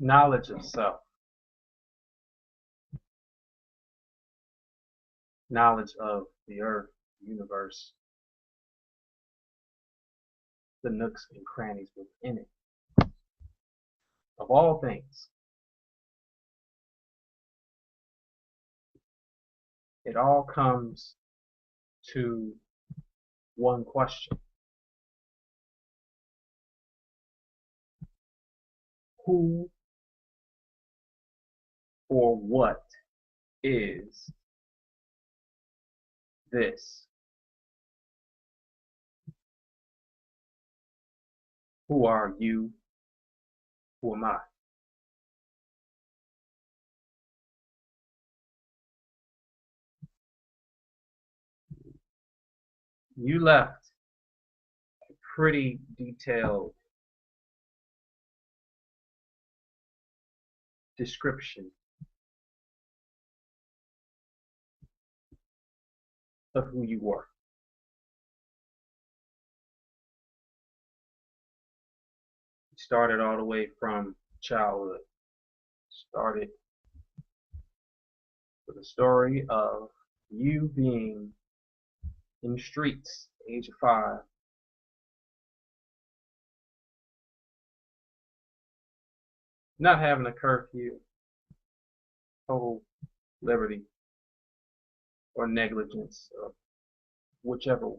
Knowledge of self, knowledge of the earth, the universe, the nooks and crannies within it, of all things. It all comes to one question. Who or what is this? Who are you? Who am I? You left a pretty detailed description of who you were. You started all the way from childhood. Started with a story of you being in the streets, age of 5, not having a curfew, total liberty, or negligence, or whichever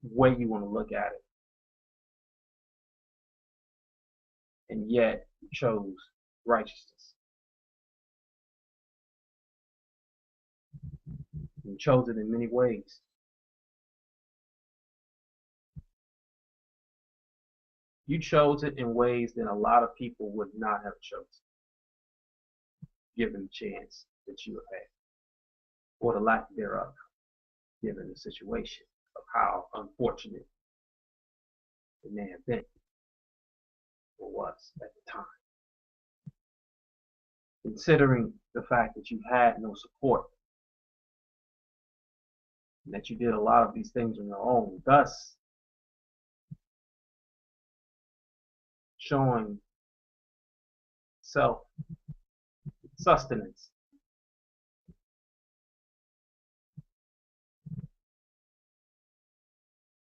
way you want to look at it. And yet you chose righteousness. You chose it in many ways. You chose it in ways that a lot of people would not have chosen, given the chance that you have had, or the lack thereof, given the situation of how unfortunate it may have been or was at the time. Considering the fact that you had no support, and that you did a lot of these things on your own, thus showing self-sustenance.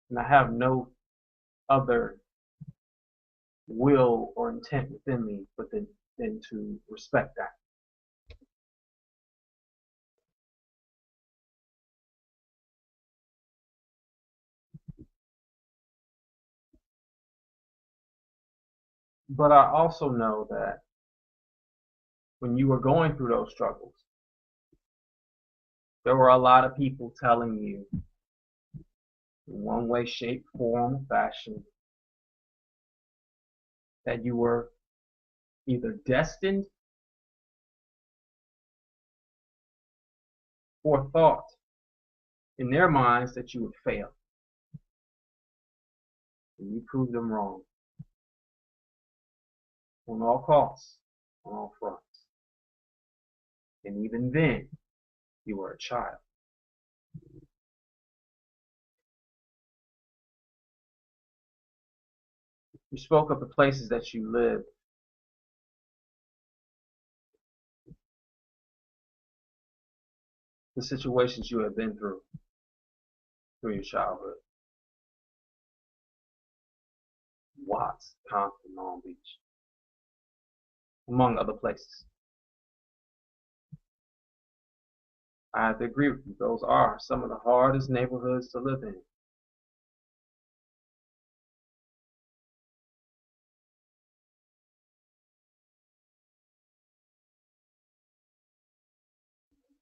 And I have no other will or intent within me but than to respect that. But I also know that when you were going through those struggles, there were a lot of people telling you in one way, shape, form, fashion that you were either destined or thought in their minds that you would fail. And you proved them wrong on all costs, on all fronts. And even then, you were a child. You spoke of the places that you lived. The situations you have been through your childhood. Watts, Compton, Long Beach, among other places. I have to agree with you. Those are some of the hardest neighborhoods to live in.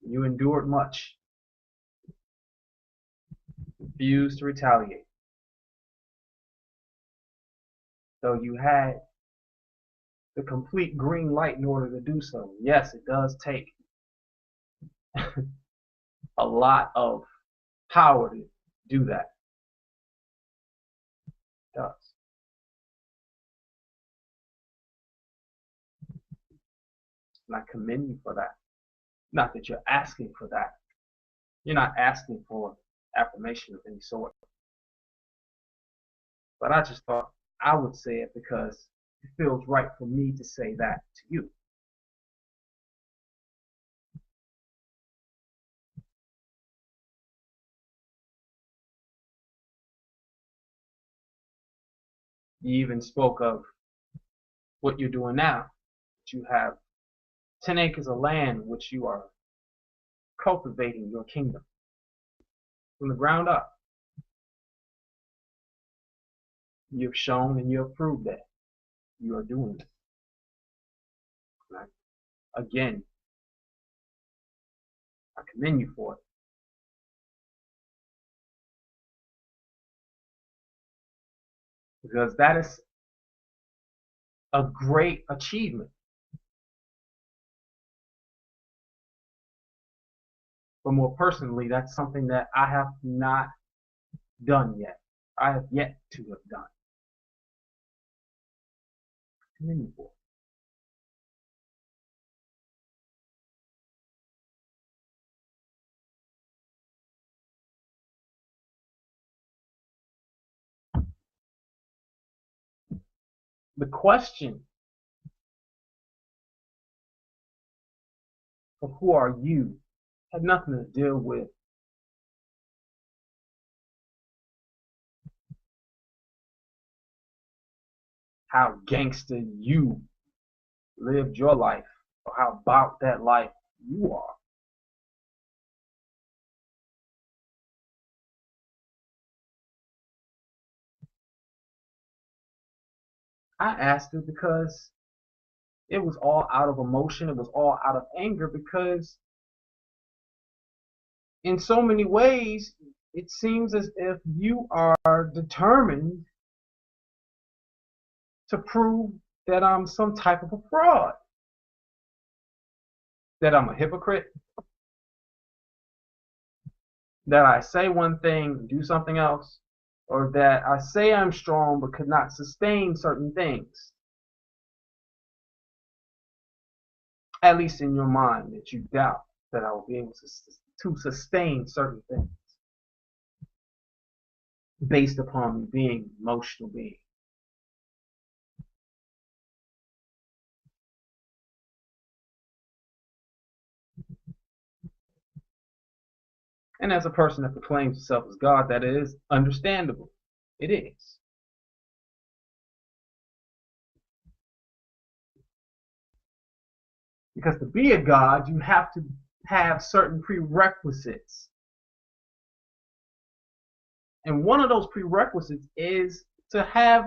You endured much. Refused to retaliate. Though you had the complete green light in order to do so. Yes, it does take a lot of power to do that. It does. And I commend you for that. Not that you're asking for that. You're not asking for affirmation of any sort. But I just thought I would say it because it feels right for me to say that to you. You even spoke of what you're doing now. You have 10 acres of land which you are cultivating your kingdom from the ground up. You've shown and you have proved that you are doing it. Right? Again, I commend you for it. Because that is a great achievement. But more personally, that's something that I have not done yet. I have yet to have done. I commend you for it. The question of who are you had nothing to deal with how gangster you lived your life or how about that life you are. I asked it because it was all out of emotion. It was all out of anger because in so many ways, it seems as if you are determined to prove that I'm some type of a fraud, that I'm a hypocrite, that I say one thing, do something else, or that I say I'm strong but could not sustain certain things. At least in your mind, that you doubt that I will be able to sustain certain things based upon me being an emotional being. And as a person that proclaims himself as God, that is understandable. It is. Because to be a God, you have to have certain prerequisites. And one of those prerequisites is to have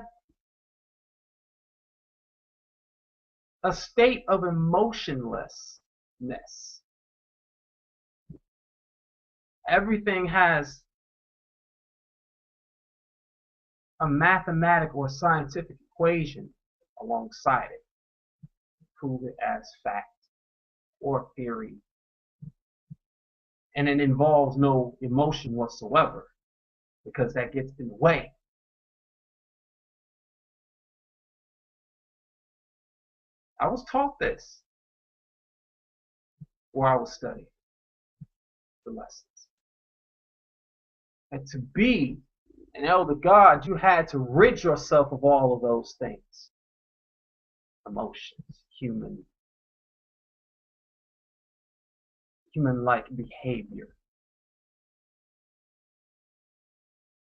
a state of emotionlessness. Everything has a mathematical or scientific equation alongside it. Prove it as fact or theory. And it involves no emotion whatsoever because that gets in the way. I was taught this while I was studying the lessons. And to be an elder God, you had to rid yourself of all of those things. Emotions, human-like behavior.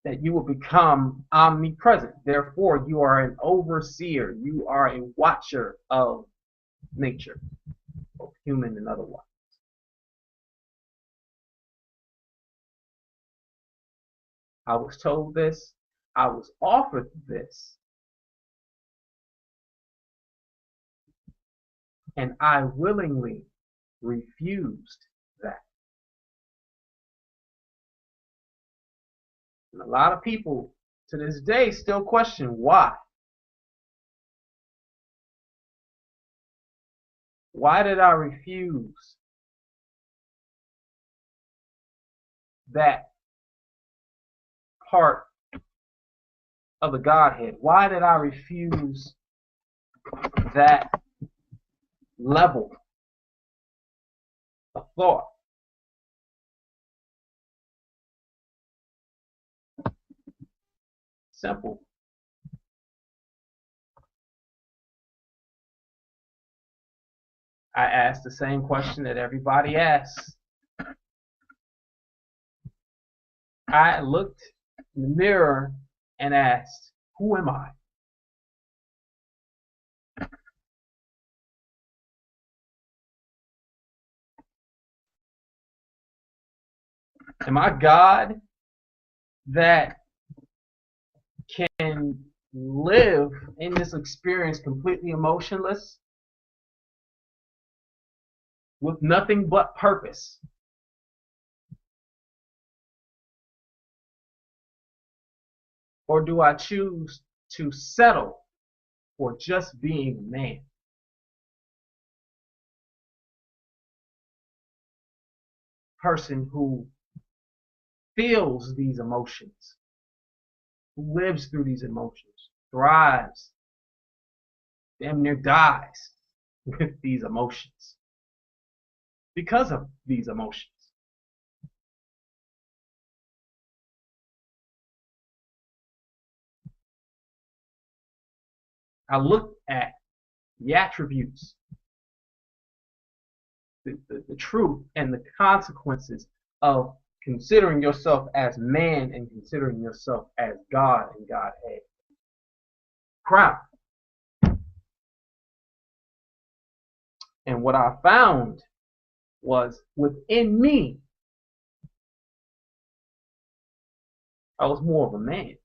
That you will become omnipresent. Therefore, you are an overseer. You are a watcher of nature, both human and otherwise. I was told this. I was offered this. And I willingly refused that. And a lot of people to this day still question why. Why did I refuse that part of the Godhead? Why did I refuse that level of thought? Simple. I asked the same question that everybody asks. I looked in the mirror and asked, who am I? Am I God that can live in this experience completely emotionless with nothing but purpose? Or do I choose to settle for just being a man? Person who feels these emotions, who lives through these emotions, thrives, damn near dies with these emotions because of these emotions. I look at the attributes, the truth, and the consequences of considering yourself as man and considering yourself as God and Godhead. Crown. And what I found was within me, I was more of a man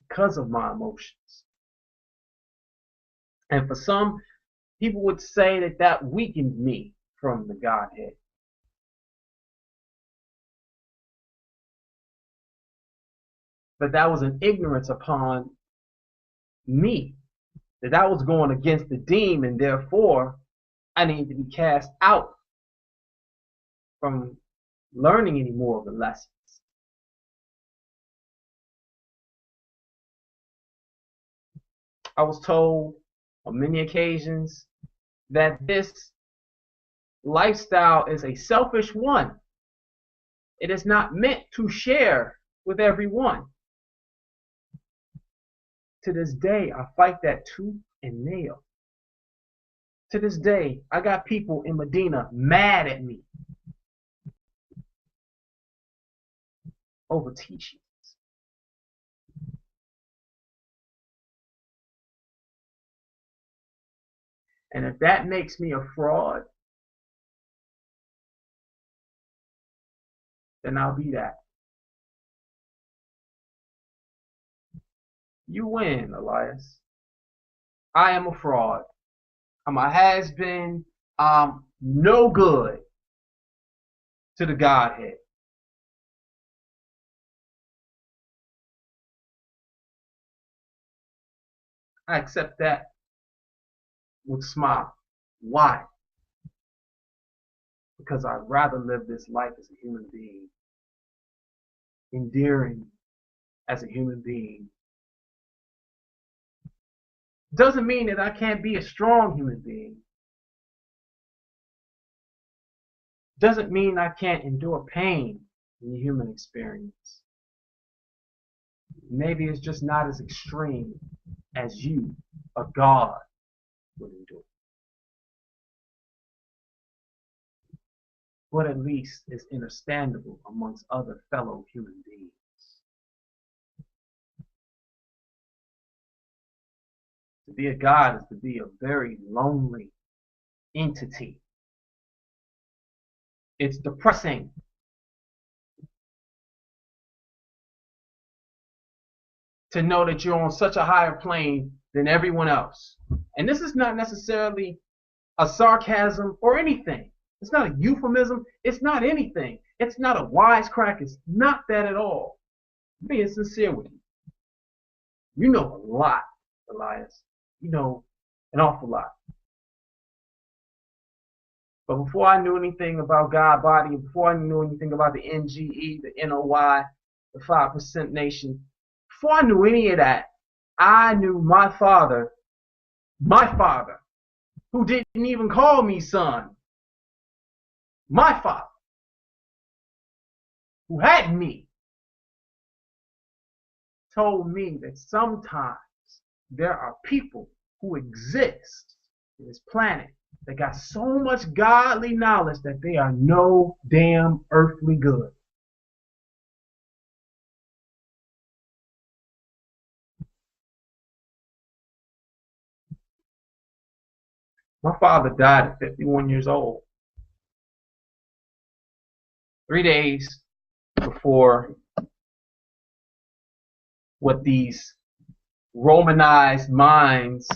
because of my emotions. And for some, people would say that that weakened me from the Godhead. But that was an ignorance upon me, that was going against the demon, and therefore I need to be cast out from learning any more of the lessons. I was told on many occasions that this lifestyle is a selfish one. It is not meant to share with everyone. To this day, I fight that tooth and nail. To this day, I got people in Medina mad at me over teachings. And if that makes me a fraud, then I'll be that. You win, Elias. I am a fraud. I'm a has-been. I'm no good to the Godhead. I accept that with a smile. Why? Because I'd rather live this life as a human being, endearing as a human being. Doesn't mean that I can't be a strong human being. Doesn't mean I can't endure pain in the human experience. Maybe it's just not as extreme as you, a God, would endure. But at least it's understandable amongst other fellow human beings. To be a God is to be a very lonely entity. It's depressing. To know that you're on such a higher plane than everyone else. And this is not necessarily a sarcasm or anything. It's not a euphemism. It's not anything. It's not a wisecrack. It's not that at all. I'm being sincere with you. You know a lot, Elias. You know an awful lot. But before I knew anything about God Body, before I knew anything about the NGE, the NOI, the 5% Nation, before I knew any of that, I knew my father, who didn't even call me son, my father, who had me, told me that sometimes there are people who exist in this planet that got so much godly knowledge that they are no damn earthly good. My father died at 51 years old. 3 days before what these Romanized minds,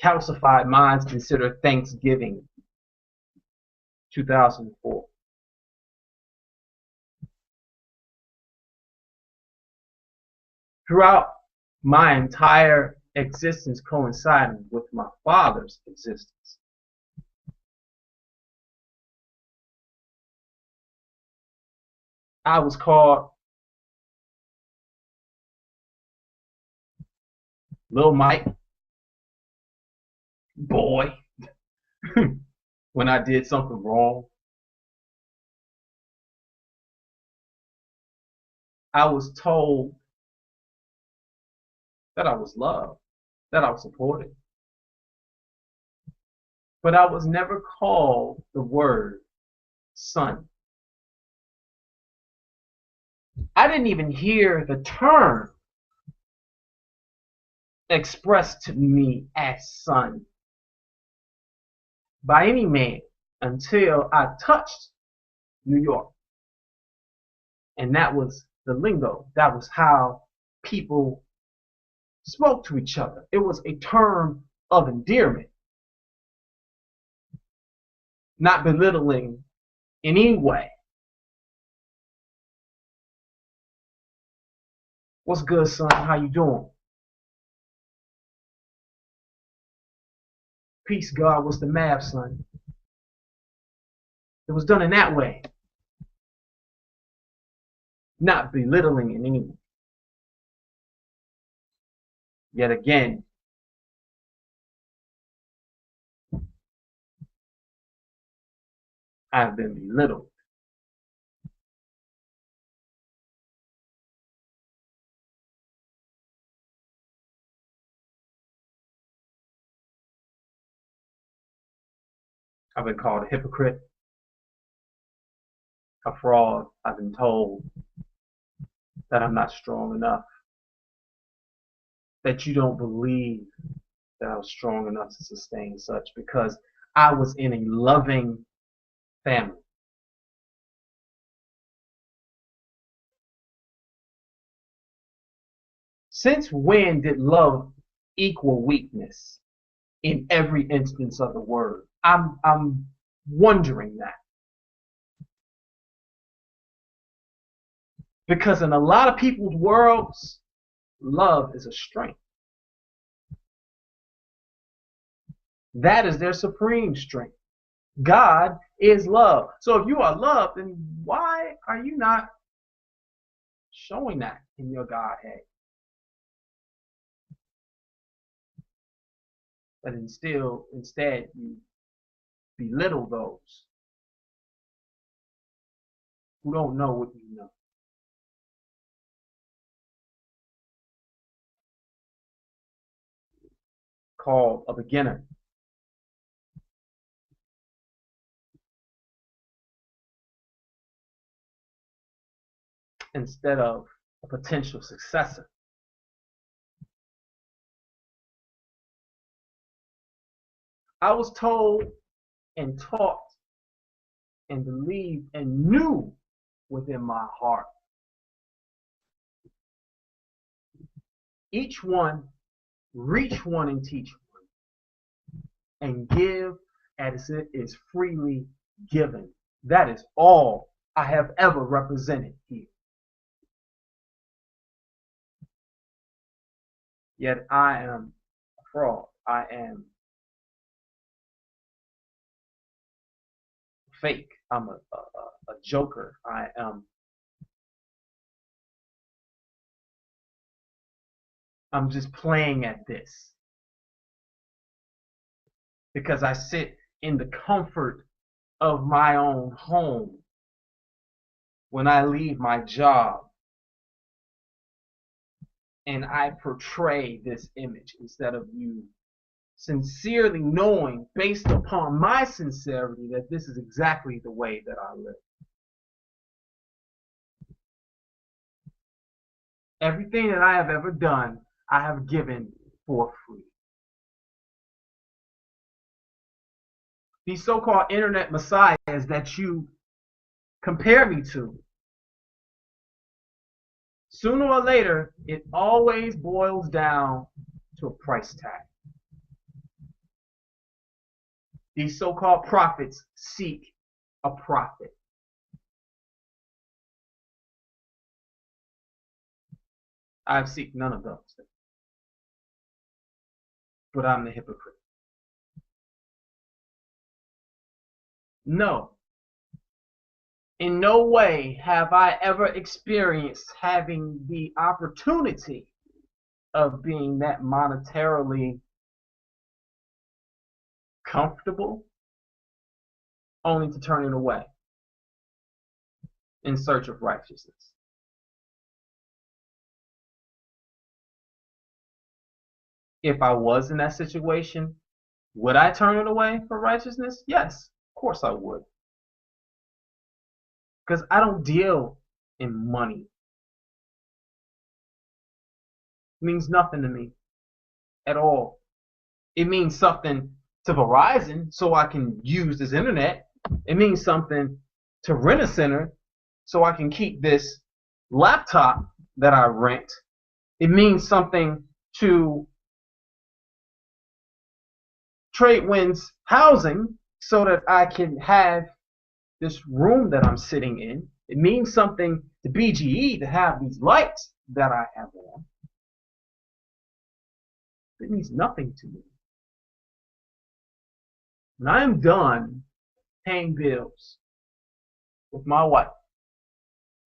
calcified minds consider Thanksgiving, 2004. Throughout my entire existence coinciding with my father's existence, I was called Little Mike, boy, when I did something wrong. I was told that I was loved, that I was supported. But I was never called the word son. I didn't even hear the term expressed to me as son by any man until I touched New York. And that was the lingo. That was how people spoke to each other. It was a term of endearment, not belittling in any way. What's good, son? How you doing? Peace, God. What's the math, son? It was done in that way, not belittling in any way. Yet again, I've been belittled. I've been called a hypocrite, a fraud. I've been told that I'm not strong enough, that you don't believe that I was strong enough to sustain such, because I was in a loving family. Since when did love equal weakness in every instance of the word? I'm wondering that. Because in a lot of people's worlds, love is a strength. That is their supreme strength. God is love. So if you are loved, then why are you not showing that in your Godhead? But instead you belittle those who don't know what you know. Called a beginner. Instead of a potential successor. I was told and taught and believed and knew within my heart, each one, reach one and teach one, and give as it is freely given. That is all I have ever represented here. Yet I am a fraud. I am fake. I'm a joker. I'm just playing at this because I sit in the comfort of my own home when I leave my job and I portray this image instead of you sincerely knowing, based upon my sincerity, that this is exactly the way that I live. Everything that I have ever done, I have given for free. These so-called internet messiahs that you compare me to, sooner or later, it always boils down to a price tag. These so-called prophets seek a profit. I seek none of those things. But I'm the hypocrite. No. In no way have I ever experienced having the opportunity of being that monetarily comfortable, only to turn it away in search of righteousness. If I was in that situation, would I turn it away for righteousness? Yes, of course I would. Because I don't deal in money. It means nothing to me at all. It means something to Verizon so I can use this internet. It means something to Rent-A-Center so I can keep this laptop that I rent. It means something to Tradewinds Housing so that I can have this room that I'm sitting in. It means something to BGE to have these lights that I have on. It means nothing to me. When I am done paying bills with my wife,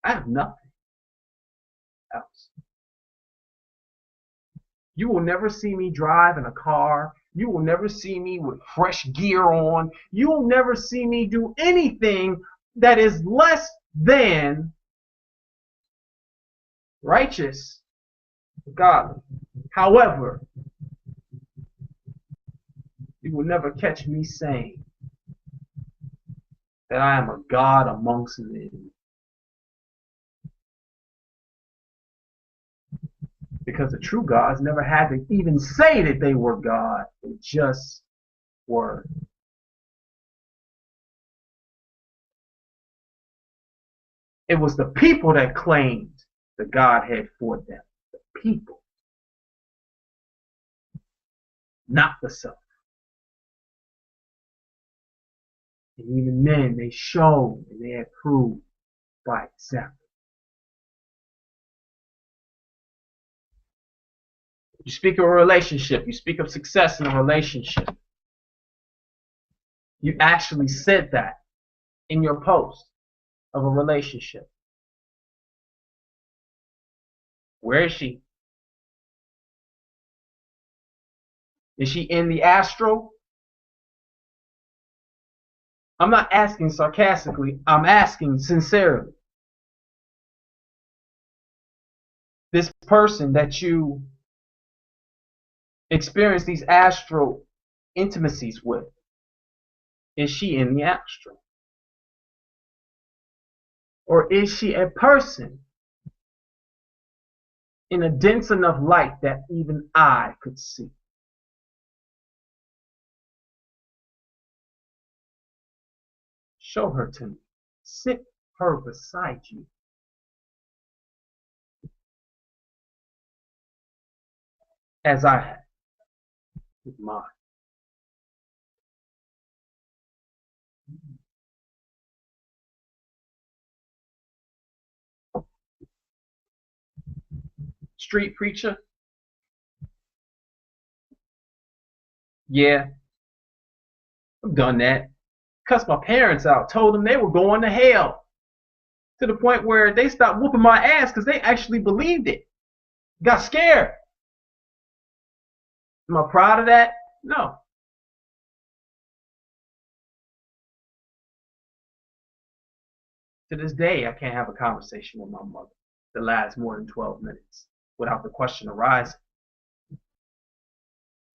I have nothing else. You will never see me drive in a car. You will never see me with fresh gear on. You will never see me do anything that is less than righteous, godly. However, you will never catch me saying that I am a God amongst men. Because the true gods never had to even say that they were God. They just were. It was the people that claimed the Godhead for them. The people. Not the self. And even then, they showed and they had proved by example. You speak of a relationship. You speak of success in a relationship. You actually said that in your post of a relationship. Where is she? Is she in the astral? I'm not asking sarcastically. I'm asking sincerely. This person that you experience these astral intimacies with, is she in the astral? Or is she a person in a dense enough light that even I could see? Show her to me. Sit her beside you. As I have with mine. Street preacher? Yeah, I've done that. Cussed my parents out, told them they were going to hell. To the point where they stopped whooping my ass because they actually believed it. Got scared. Am I proud of that? No. To this day, I can't have a conversation with my mother that lasts more than 12 minutes without the question arising.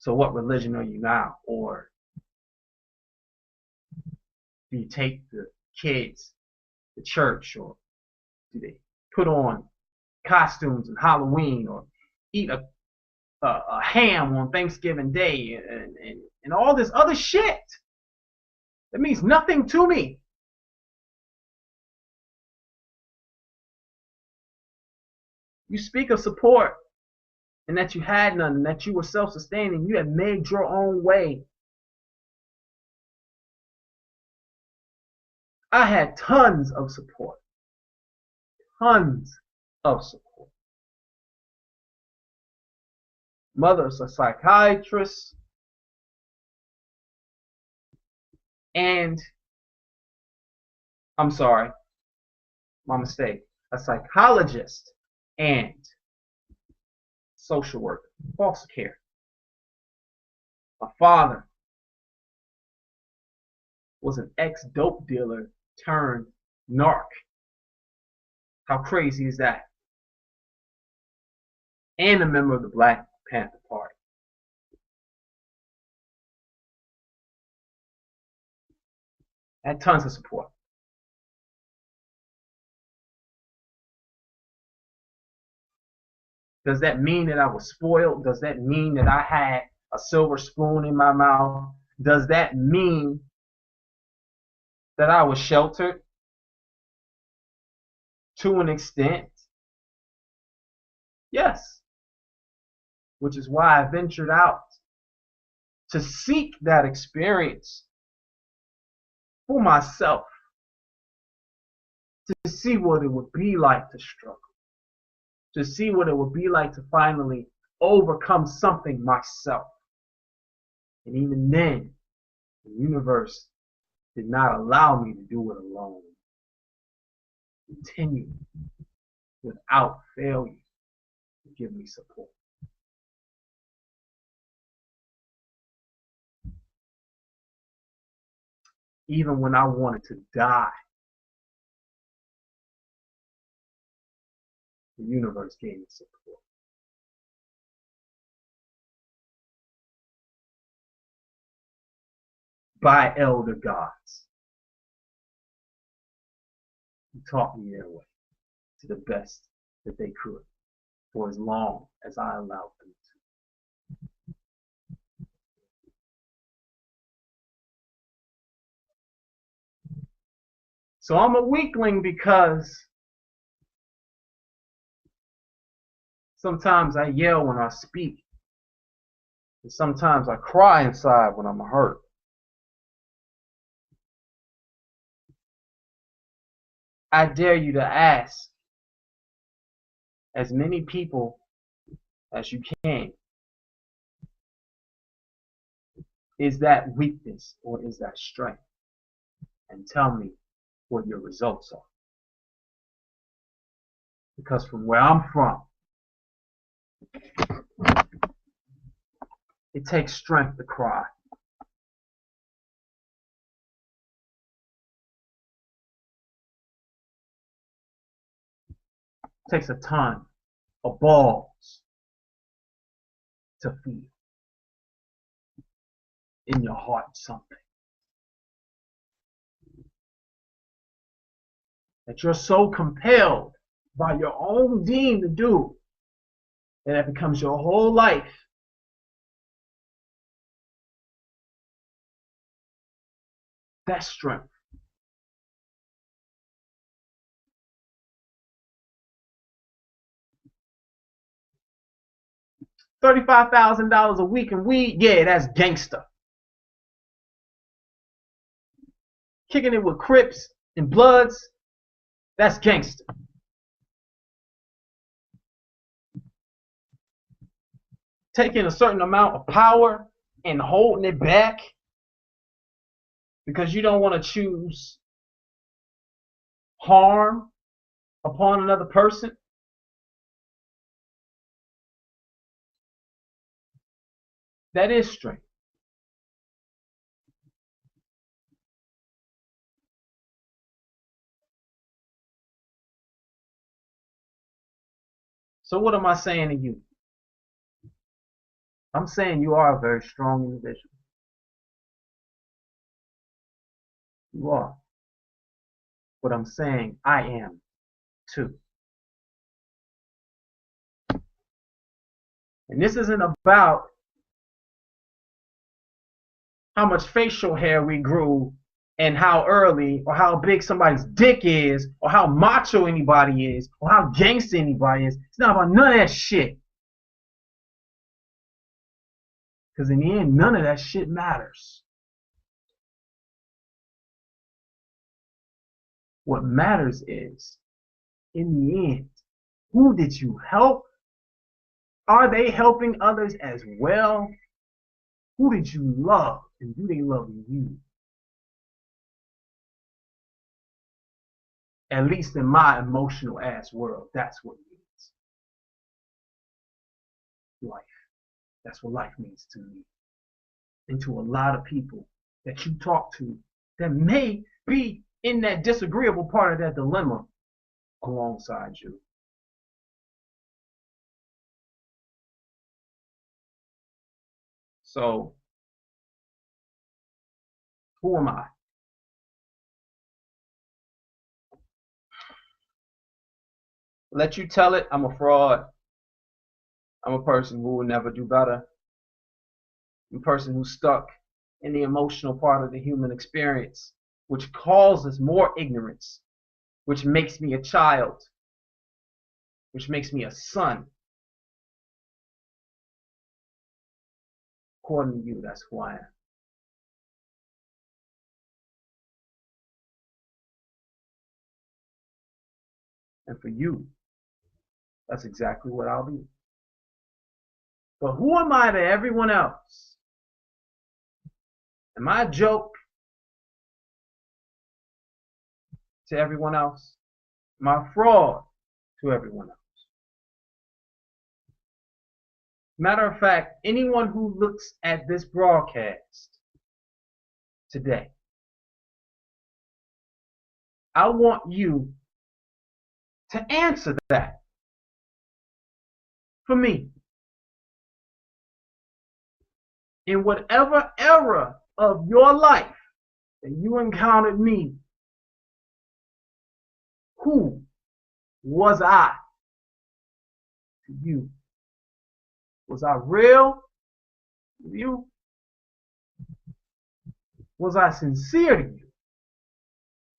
So what religion are you now? Or do you take the kids to church, or do they put on costumes on Halloween, or eat a ham on Thanksgiving Day, and all this other shit that means nothing to me? You speak of support and that you had none, and that you were self-sustaining. You had made your own way. I had tons of support. Tons of support. Mother's a psychiatrist, and I'm sorry, my mistake. A psychologist and social worker, foster care. My father was an ex-dope dealer turned narc. How crazy is that? And a member of the Black Panther Party. Had tons of support. Does that mean that I was spoiled? Does that mean that I had a silver spoon in my mouth? Does that mean that I was sheltered? To an extent, yes. Which is why I ventured out to seek that experience for myself, to see what it would be like to struggle, to see what it would be like to finally overcome something myself. And even then, the universe did not allow me to do it alone. Continue without failure to give me support. Even when I wanted to die, the universe gave me support. By elder gods who taught me their way to the best that they could for as long as I allowed them to. So I'm a weakling because sometimes I yell when I speak, and sometimes I cry inside when I'm hurt. I dare you to ask as many people as you can, is that weakness or is that strength? And tell me what your results are. Because from where I'm from, it takes strength to cry. It takes a ton of balls to feel in your heart something that you're so compelled by your own deed to do that it becomes your whole life. That's strength. $35,000 a week in weed, yeah, that's gangster. Kicking it with Crips and Bloods, that's gangster. Taking a certain amount of power and holding it back because you don't want to choose harm upon another person. That is strength. So what am I saying to you? I'm saying you are a very strong individual. You are. But I'm saying I am too. And this isn't about how much facial hair we grew and how early or how big somebody's dick is or how macho anybody is or how gangster anybody is. It's not about none of that shit. Because in the end, none of that shit matters. What matters is, in the end, who did you help? Are they helping others as well? Who did you love? And do they love you? At least in my emotional ass world, that's what it means. Life. That's what life means to me. And to a lot of people that you talk to that may be in that disagreeable part of that dilemma alongside you. So, who am I? Let you tell it, I'm a fraud. I'm a person who will never do better. I'm a person who's stuck in the emotional part of the human experience, which causes more ignorance, which makes me a child, which makes me a son. According to you, that's who I am. And for you, that's exactly what I'll be. But who am I to everyone else? Am I a joke to everyone else? Am I a fraud to everyone else? Matter of fact, anyone who looks at this broadcast today, I want you to answer that for me. In whatever era of your life that you encountered me, who was I to you? Was I real to you? Was I sincere to you?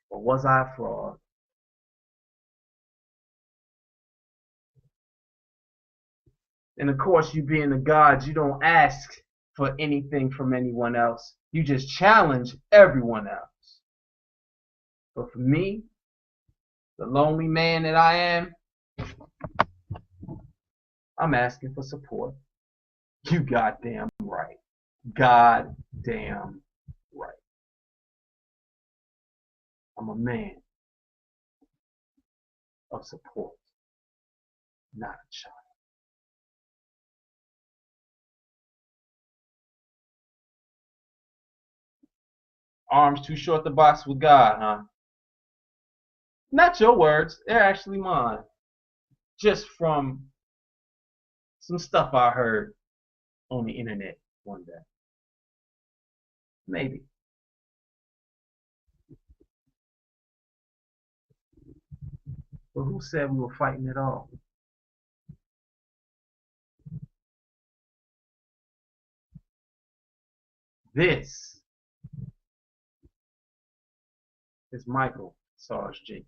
Or was I a fraud? And of course, you being a God, you don't ask for anything from anyone else. You just challenge everyone else. But for me, the lonely man that I am, I'm asking for support. You goddamn right. Goddamn right. I'm a man of support, not a child. Arms too short to box with God, huh? Not your words, they're actually mine. Just from some stuff I heard on the internet one day. Maybe. But who said we were fighting at all? This is Michael Sarge Jenkins.